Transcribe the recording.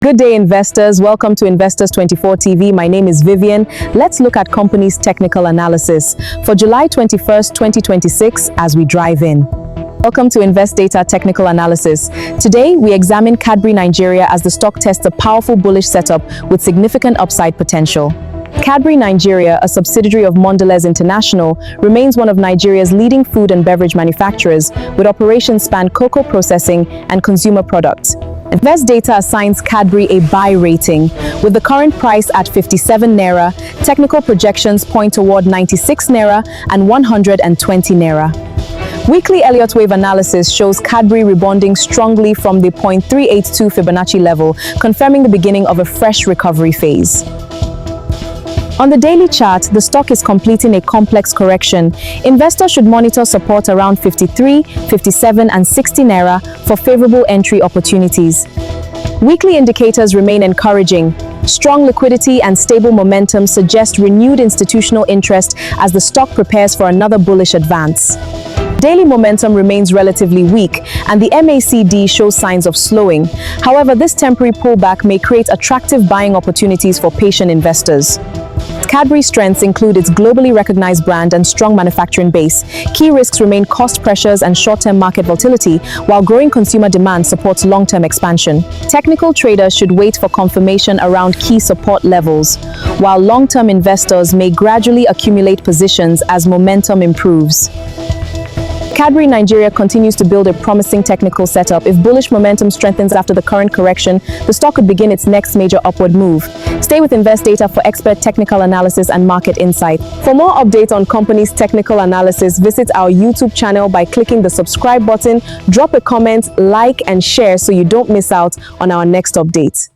Good day, investors. Welcome to Investors 24 TV. My name is Vivian. Let's look at company's technical analysis for July 21st, 2026 as we drive in. Welcome to Investdata Technical Analysis. Today, we examine Cadbury Nigeria as the stock tests a powerful bullish setup with significant upside potential. Cadbury Nigeria, a subsidiary of Mondelēz International, remains one of Nigeria's leading food and beverage manufacturers, with operations span cocoa processing and consumer products. Investdata assigns Cadbury a buy rating, with the current price at 57 naira. Technical projections point toward 96 naira and 120 naira. Weekly Elliott wave analysis shows Cadbury rebounding strongly from the 0.382 Fibonacci level, confirming the beginning of a fresh recovery phase. On the daily chart, the stock is completing a complex correction. Investors should monitor support around 53, 57 and 60 naira for favorable entry opportunities. Weekly indicators remain encouraging. Strong liquidity and stable momentum suggest renewed institutional interest as the stock prepares for another bullish advance. Daily momentum remains relatively weak, and the MACD shows signs of slowing. However, this temporary pullback may create attractive buying opportunities for patient investors. Cadbury's strengths include its globally recognized brand and strong manufacturing base. Key risks remain cost pressures and short-term market volatility, while growing consumer demand supports long-term expansion. Technical traders should wait for confirmation around key support levels, while long-term investors may gradually accumulate positions as momentum improves. Cadbury Nigeria continues to build a promising technical setup. If bullish momentum strengthens after the current correction, the stock could begin its next major upward move. Stay with Investdata for expert technical analysis and market insight. For more updates on company's technical analysis, visit our YouTube channel by clicking the subscribe button, drop a comment, like and share so you don't miss out on our next update.